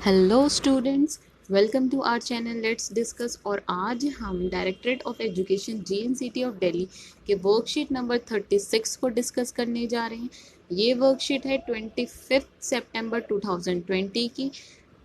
Hello students, welcome to our channel let's discuss. और आज हम directorate of education JNCT of Delhi के worksheet number 36 को डिस्कस करने जा रहे हैं। ये वर्कशीट है 25 सितंबर 2020 की।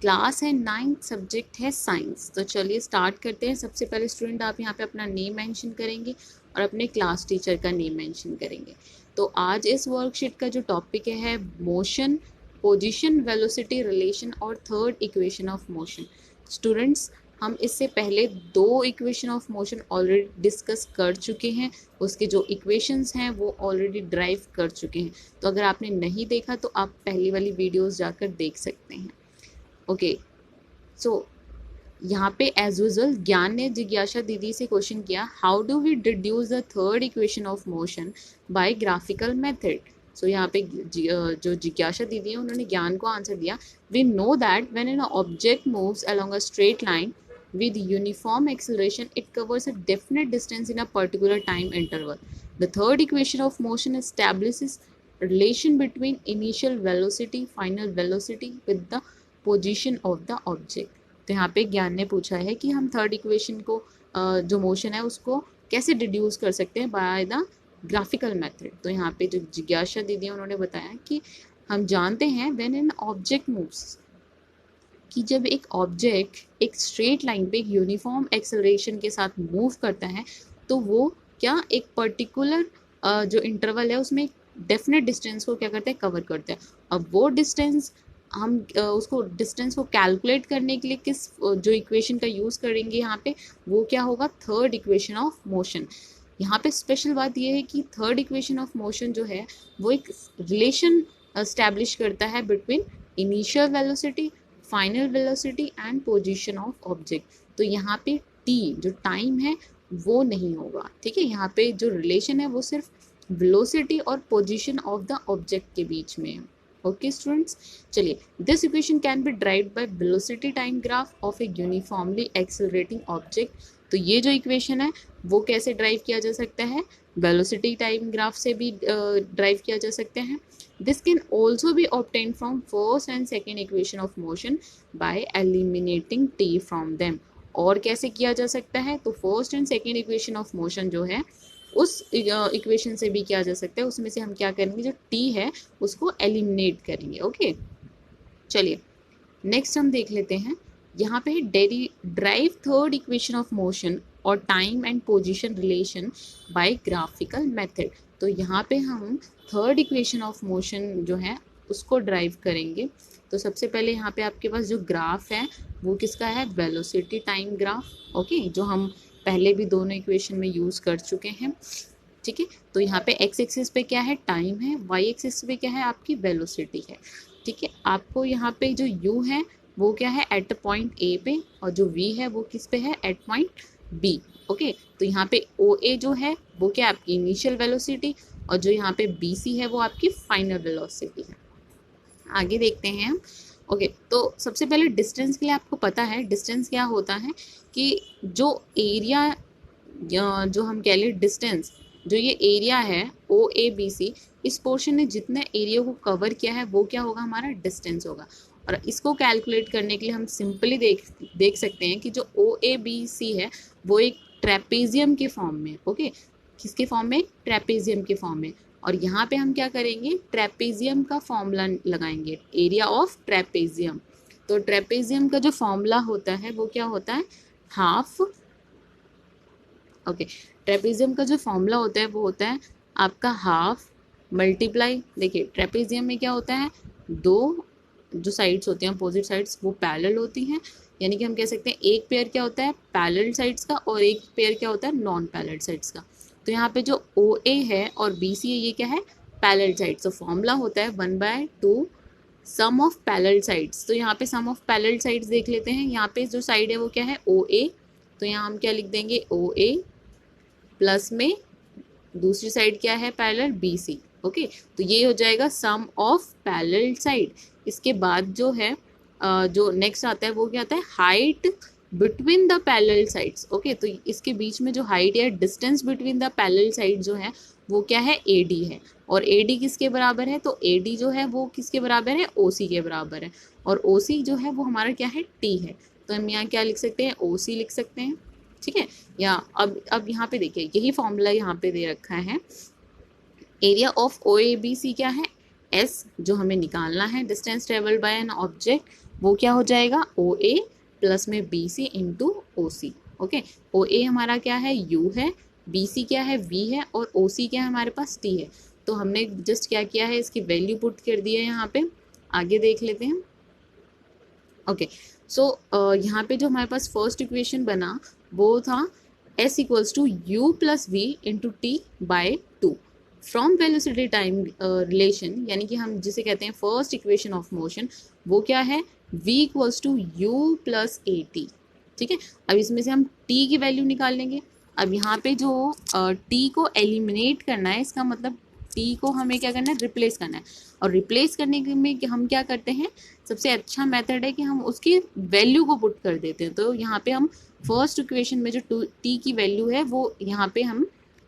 क्लास है 9th, सब्जेक्ट है साइंस। तो चलिए स्टार्ट करते हैं। सबसे पहले स्टूडेंट आप यहाँ पे अपना नेम मेंशन करेंगे और अपने क्लास टीचर का नेम मेंशन करेंगे। तो आज इस वर्कशीट का जो टॉपिक है मोशन, पोजीशन, वेलोसिटी रिलेशन और third equation of motion. Students, हम इससे पहले दो equation of motion already discuss कर चुके हैं। उसके जो इक्वेशंस हैं वो ऑलरेडी ड्राइव कर चुके हैं। तो अगर आपने नहीं देखा तो आप पहली वाली वीडियोस जाकर देख सकते हैं। ओके, सो यहाँ पे एज यूजल ज्ञान ने जिज्ञासा दीदी से क्वेश्चन किया, how do we deduce the third equation of motion by graphical method. So यहाँ पे जो जिज्ञासा दीदी है उन्होंने ज्ञान को आंसर दिया, we know that when an object moves along a straight line with uniform acceleration it covers a definite distance in a particular time interval. The third equation of motion establishes relation between initial velocity, final velocity with the position of the object. तो यहाँ पे ज्ञान ने पूछा है कि हम third equation को जो मोशन है उसको कैसे डिड्यूस कर सकते हैं बाय द ग्राफिकल मेथड। तो यहाँ पे जो जिज्ञासा दीदी उन्होंने बताया कि हम जानते हैं व्हेन एन ऑब्जेक्ट मूव्स, कि जब एक ऑब्जेक्ट एक स्ट्रेट लाइन पे एक यूनिफॉर्म एक्सेलरेशन के साथ मूव करता है तो वो क्या एक पर्टिकुलर जो इंटरवल है उसमें डेफिनेट डिस्टेंस को क्या करता है, कवर करता है। अब वो डिस्टेंस हम उसको डिस्टेंस को कैलकुलेट करने के लिए किस जो इक्वेशन का यूज़ करेंगे यहाँ पे, वो क्या होगा, थर्ड इक्वेशन ऑफ मोशन। यहाँ पे स्पेशल बात ये है कि थर्ड इक्वेशन ऑफ मोशन जो है वो एक रिलेशन एस्टैब्लिश करता है between initial velocity, final velocity and position of object. तो यहाँ पे टी जो टाइम है वो नहीं होगा, ठीक है। यहाँ पे जो रिलेशन है वो सिर्फ वेलोसिटी और पोजीशन ऑफ द ऑब्जेक्ट के बीच में है। ओके स्टूडेंट्स, चलिए, this equation can be derived by velocity time graph of A uniformly accelerating object. तो ये जो इक्वेशन है वो कैसे ड्राइव किया जा सकता है, वेलोसिटी टाइम ग्राफ से भी ड्राइव किया जा सकता है। This can also be obtained from first and second equation of motion by eliminating t from them. और कैसे किया जा सकता है, तो first and second equation of motion जो है उस इक्वेशन से भी किया जा सकता है। उसमें से हम क्या करेंगे, जो t है उसको एलिमिनेट करेंगे। ओके, चलिए नेक्स्ट हम देख लेते हैं। यहाँ पे derive third equation of motion और time and position relation by graphical method. तो यहाँ पे हम थर्ड इक्वेशन ऑफ मोशन जो है उसको ड्राइव करेंगे। तो सबसे पहले यहाँ पे आपके पास जो ग्राफ है वो किसका है, वेलोसिटी टाइम ग्राफ। ओके, जो हम पहले भी दोनों इक्वेशन में यूज़ कर चुके हैं, ठीक है। तो यहाँ पे एक्स एक्सिस पे क्या है, टाइम है, वाई एक्सिस पे क्या है, आपकी वेलोसिटी है, ठीक है। आपको यहाँ पे जो u है वो क्या है, एट पॉइंट ए पे, और जो v है वो किस पे है, एट पॉइंट b। ओके, तो यहाँ पे OA जो है वो क्या है, आपकी इनिशियल वेलोसिटी, और जो यहाँ पे BC है वो आपकी फाइनल वेलोसिटी है। आगे देखते हैं हम। ओके, तो सबसे पहले डिस्टेंस के लिए आपको पता है डिस्टेंस क्या होता है, कि जो एरिया, जो हम कह लें डिस्टेंस, जो ये एरिया है OABC, इस पोर्शन ने जितना एरिया को कवर किया है वो क्या होगा, हमारा डिस्टेंस होगा। और इसको कैलकुलेट करने के लिए हम सिंपली देख सकते हैं कि जो OABC है वो एक ट्रेपेजियम के फॉर्म में, ओके, किसके फॉर्म में, ट्रेपेजियम के फॉर्म में। और यहाँ पे हम क्या करेंगे, ट्रेपेजियम का फॉर्मूला लगाएंगे, एरिया ऑफ ट्रेपेजियम। तो ट्रेपेजियम का जो फॉर्मूला होता है वो क्या होता है, हाफ, ओके, ट्रेपेजियम का जो फॉर्मूला होता है वो होता है आपका हाफ मल्टीप्लाई, देखिए ट्रेपेजियम में क्या होता है, दो जो साइड्स होती हैं अपोजिट साइड्स वो पैरेलल होती हैं, यानी कि हम कह सकते हैं एक पेयर क्या होता है, पैरेलल साइड्स का, और एक पेयर क्या होता है, नॉन पैरेलल साइड्स का। तो यहाँ पे जो OA है और BC है ये क्या है, पैरेलल साइड्स। तो फॉर्मूला होता है 1/2 सम ऑफ पैरेलल साइड्स। तो यहाँ पे सम ऑफ पैरेलल साइड्स देख लेते हैं। यहाँ पे जो साइड है वो क्या है, OA, तो यहाँ हम क्या लिख देंगे, OA प्लस में दूसरी साइड क्या है, पैरेलल BC। ओके, तो ये हो जाएगा सम ऑफ पैरेलल साइड। इसके बाद जो है जो नेक्स्ट आता है वो क्या आता है, height between the parallel sides. Okay, तो इसके बीच में जो हाइट या distance between the parallel side जो है वो क्या है, AD है। और AD किसके बराबर है, तो AD जो है वो किसके बराबर है, OC के बराबर है। और OC जो है वो हमारा क्या है, T है। तो हम यहाँ क्या लिख सकते हैं, OC लिख सकते हैं, ठीक है। या अब यहाँ पे देखिए, यही फॉर्मूला यहाँ पे दे रखा है। एरिया ऑफ OABC क्या है, S, जो हमें निकालना है, distance travelled by an object, वो क्या हो जाएगा, OA प्लस में BC into OC। Okay, OA हमारा क्या है, U है, BC क्या है, V है, और OC क्या है हमारे पास, T है। तो हमने जस्ट क्या किया है, इसकी वैल्यू पुट कर दी है यहाँ पे। आगे देख लेते हैं। ओके, सो यहाँ पे जो हमारे पास फर्स्ट इक्वेशन बना वो था S equals to U plus V into T by 2 from velocity time relation, यानी कि हम जिसे कहते हैं फर्स्ट इक्वेशन ऑफ मोशन, वो क्या है, V equals to U plus AT। ठीक है, अब इसमें से हम T की वैल्यू निकाल लेंगे। अब यहाँ पे जो T को एलिमिनेट करना है, इसका मतलब T को हमें क्या करना है, रिप्लेस करना है। और रिप्लेस करने में हम क्या करते हैं, सबसे अच्छा मेथड है कि हम उसकी वैल्यू को पुट कर देते हैं। तो यहाँ पे हम फर्स्ट इक्वेशन में जो T की वैल्यू है वो यहाँ पे हम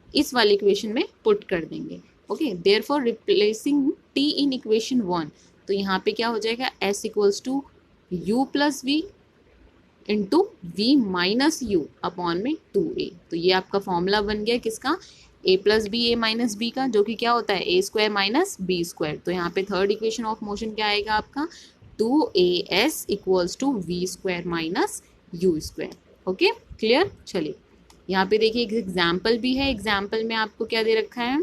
इस वाले इक्वेशन में पुट कर देंगे। Okay, therefore replacing T in equation 1, तो यहाँ पे क्या हो जाएगा, S equals to U plus V into V minus U upon में 2A। तो ये आपका फॉर्मूला बन गया किसका, A plus B, A minus B का, जो कि क्या होता है, A square minus B square. तो यहाँ पे थर्ड इक्वेशन ऑफ मोशन क्या आएगा आपका, 2AS equals to V square minus U square. Okay, clear. चलिए यहाँ पे देखिए एक एग्जाम्पल भी है। एग्जाम्पल में आपको क्या दे रखा है,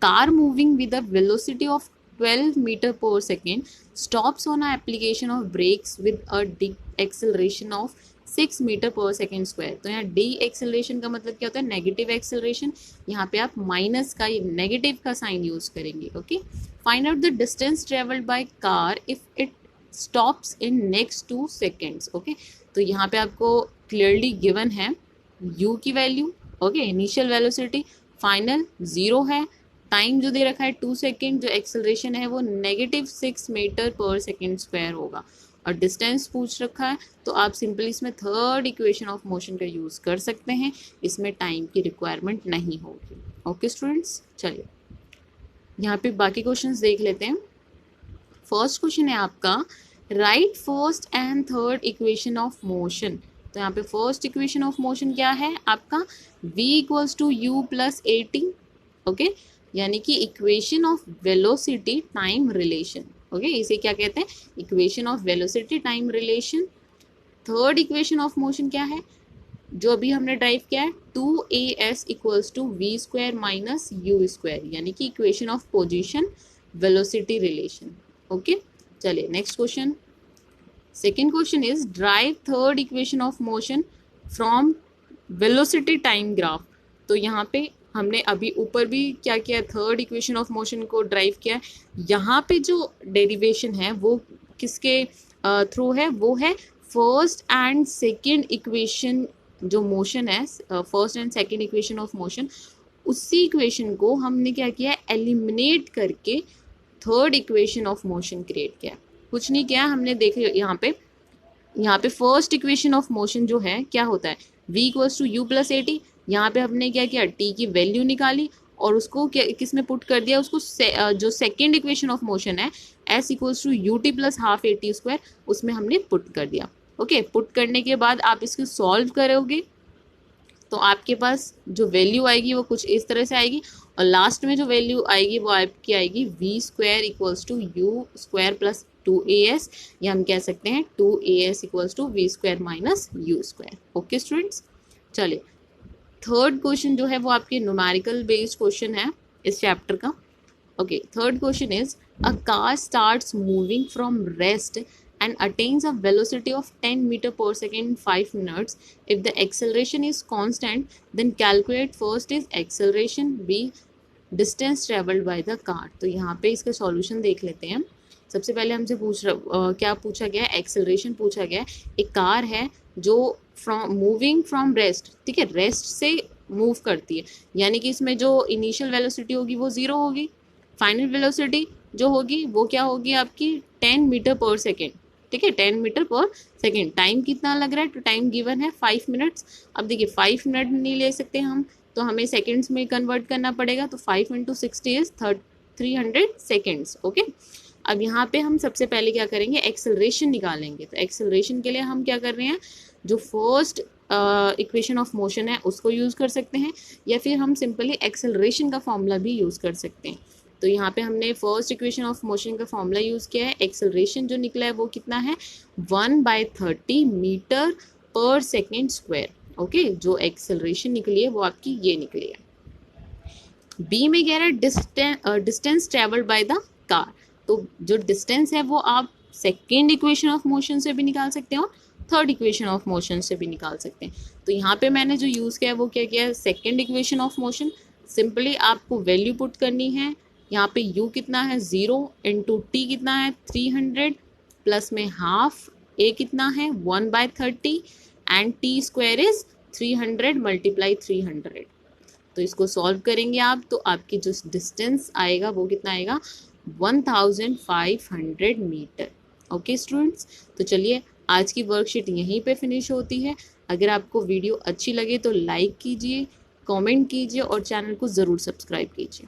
car moving with a velocity of 12 metre per second stops on application of brakes with a deceleration of 6 metre per second square. तो यहाँ डी एक्सेलरेशन का मतलब क्या होता है, नेगेटिव एक्सेलरेशन। यहाँ पे आप माइनस का, नेगेटिव का साइन यूज करेंगे। Okay, find out the distance travelled by car if it stops in next 2 seconds. Okay, तो यहाँ पे आपको क्लियरली गिवन है u की value, okay, initial velocity, final 0 है, टाइम जो दे रखा है 2 सेकेंड, जो एक्सेलरेशन है वो -6 मीटर पर सेकेंड स्क्वायर होगा, और डिस्टेंस पूछ रखा है। तो आप सिंपली इसमें थर्ड इक्वेशन ऑफ मोशन का यूज़ कर सकते हैं, इसमें टाइम की रिक्वायरमेंट नहीं होगी। ओके स्टूडेंट्स, चलिए यहाँ पे बाकी क्वेश्चंस देख लेते हैं। फर्स्ट क्वेश्चन है आपका, right first and third equation of motion. तो यहाँ पे फर्स्ट इक्वेशन ऑफ मोशन क्या है आपका, v equals to u plus AT। Okay, यानी कि equation of velocity time relation. Okay, इसे क्या कहते हैं, equation of velocity time relation. Third equation of motion क्या है, जो अभी हमने ड्राइव किया है, 2AS equals to V square minus U square, यानी कि equation of position velocity relation. Okay, चलिए next question. Second question is derive third equation of motion from velocity time graph. तो यहाँ पे हमने अभी ऊपर भी क्या किया, थर्ड इक्वेशन ऑफ मोशन को ड्राइव किया। यहाँ पे जो डेरिवेशन है वो किसके थ्रू है, वो है फर्स्ट एंड सेकेंड इक्वेशन जो मोशन है, first and second equation of motion, उसी इक्वेशन को हमने क्या किया, एलिमिनेट करके third equation of motion create किया। कुछ नहीं किया हमने, देखिए यहाँ पे फर्स्ट इक्वेशन ऑफ मोशन जो है क्या होता है, v equals to U plus AT। यहाँ पे हमने क्या किया, t की वैल्यू निकाली और उसको किस में पुट कर दिया, उसको जो सेकेंड इक्वेशन ऑफ मोशन है s equals to UT plus half AT square, उसमें हमने पुट कर दिया। ओके, पुट करने के बाद आप इसको सॉल्व करोगे तो आपके पास जो वैल्यू आएगी वो कुछ इस तरह से आएगी, और लास्ट में जो वैल्यू आएगी वो आपकी आएगी v square equals to U square plus 2AS, या हम कह सकते हैं 2AS equals to V square minus U square. Okay students, चलिए थर्ड क्वेश्चन जो है वो आपके न्यूमेरिकल बेस्ड क्वेश्चन है इस चैप्टर का। Okay, third question is a car starts moving from rest and attains a velocity of 10 meter per second in 5 minutes. If the acceleration is constant, then calculate first is acceleration, B distance traveled by the car. तो यहाँ पे इसका solution देख लेते हैं। सबसे पहले हमसे क्या पूछा गया है, एक्सेलरेशन पूछा गया है। एक कार है जो मूविंग फ्रॉम रेस्ट, ठीक है, रेस्ट से मूव करती है, यानी कि इसमें जो इनिशियल वेलोसिटी होगी वो 0 होगी, फाइनल वेलोसिटी जो होगी वो क्या होगी आपकी 10 मीटर पर सेकेंड। ठीक है, 10 मीटर पर सेकेंड। टाइम कितना लग रहा है, तो टाइम गिवन है 5 मिनट्स। अब देखिए 5 मिनट नहीं ले सकते हम, तो हमें सेकेंड्स में कन्वर्ट करना पड़ेगा, तो 5 × 60 इज 300 सेकेंड्स। ओके, अब यहाँ पे हम सबसे पहले क्या करेंगे, एक्सेलरेशन निकालेंगे। तो एक्सेलरेशन के लिए हम क्या कर रहे हैं, जो फर्स्ट इक्वेशन ऑफ मोशन है उसको यूज़ कर सकते हैं, या फिर हम सिंपली एक्सेलरेशन का फॉर्मूला भी यूज़ कर सकते हैं। तो यहाँ पे हमने फर्स्ट इक्वेशन ऑफ मोशन का फॉर्मूला यूज़ किया है। एक्सेलरेशन जो निकला है वो कितना है, 1/30 metre per second square. Okay, जो एक्सेलरेशन निकली है वो आपकी ये निकली है। बी में कह रहा है distance travelled by the car. तो जो डिस्टेंस है वो आप सेकेंड इक्वेशन ऑफ मोशन से भी निकाल सकते हैं और थर्ड इक्वेशन ऑफ मोशन से भी निकाल सकते हैं। तो यहाँ पे मैंने जो यूज़ किया है वो क्या किया है, second equation of motion. Simply आपको वैल्यू पुट करनी है। यहाँ पे u कितना है 0 इंटू टी कितना है 300 प्लस में हाफ a कितना है 1/30 and t square is 300 multiply 300। तो इसको सॉल्व करेंगे आप, तो आपकी जो डिस्टेंस आएगा वो कितना आएगा 1500 मीटर। ओके स्टूडेंट्स, तो चलिए आज की वर्कशीट यहीं पे फिनिश होती है। अगर आपको वीडियो अच्छी लगे तो लाइक कीजिए, कमेंट कीजिए और चैनल को ज़रूर सब्सक्राइब कीजिए।